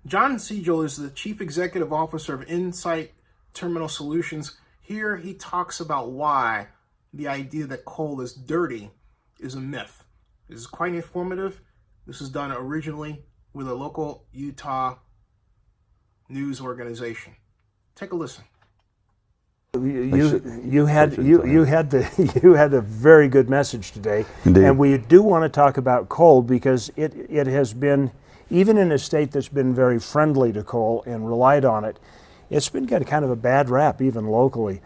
John Siegel is the Chief Executive Officer of Insight Terminal Solutions. Here he talks about why the idea that coal is dirty is a myth. This is quite informative. This was done originally with a local Utah news organization. Take a listen. You had a very good message today. Indeed. And we do want to talk about coal because it has been, even in a state that's been very friendly to coal and relied on it, it's been getting kind of a bad rap even locally.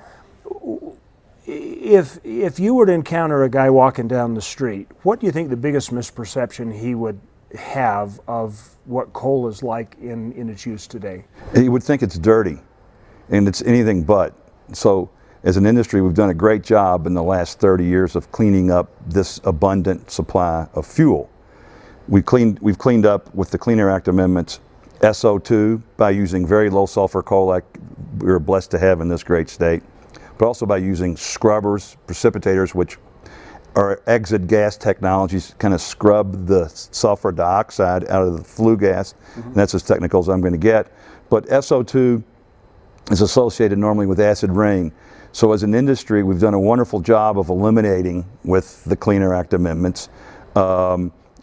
If you were to encounter a guy walking down the street, what do you think the biggest misperception he would have of what coal is like in its use today? He would think it's dirty, and it's anything but. So as an industry, we've done a great job in the last 30 years of cleaning up this abundant supply of fuel. We've cleaned up with the Clean Air Act amendments SO2 by using very low sulfur coal like we were blessed to have in this great state, but also by using scrubbers, precipitators, which are exit gas technologies, kind of scrub the sulfur dioxide out of the flue gas, and that's as technical as I'm going to get. But SO2 is associated normally with acid rain. So as an industry, we've done a wonderful job of eliminating, with the Clean Air Act amendments,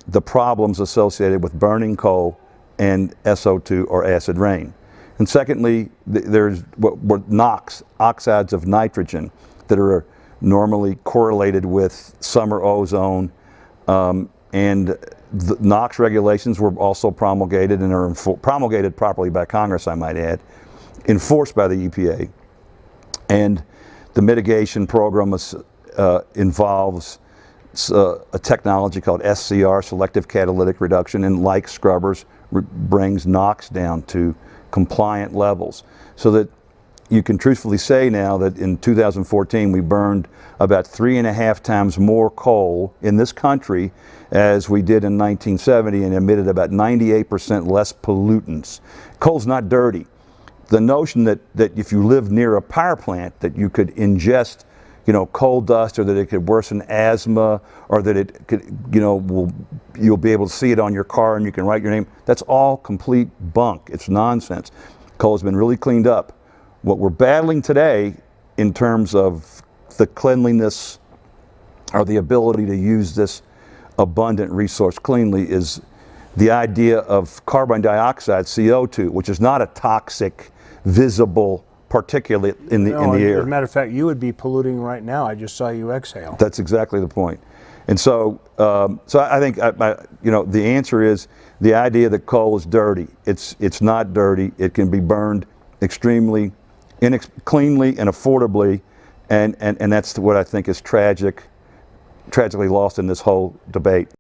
the problems associated with burning coal and SO2 or acid rain. And secondly, there's what NOx, oxides of nitrogen, that are normally correlated with summer ozone, and the NOx regulations were also promulgated and are promulgated properly by Congress, I might add, enforced by the EPA. And the mitigation program involves a technology called SCR, selective catalytic reduction, and like scrubbers, brings NOx down to compliant levels. So that you can truthfully say now that in 2014 we burned about 3.5 times more coal in this country as we did in 1970 and emitted about 98% less pollutants. Coal's not dirty. The notion that if you live near a power plant that you could ingest, coal dust, or that it could worsen asthma, or that it could, you'll be able to see it on your car and you can write your name, that's all complete bunk. It's nonsense. Coal has been really cleaned up. What we're battling today in terms of the cleanliness or the ability to use this abundant resource cleanly is the idea of carbon dioxide, CO2, which is not a toxic, visible particulate in the air. As a matter of fact, you would be polluting right now. I just saw you exhale. That's exactly the point. And so, I think the answer is the idea that coal is dirty. It's not dirty. It can be burned extremely cleanly and affordably, and that's what I think is tragically lost in this whole debate.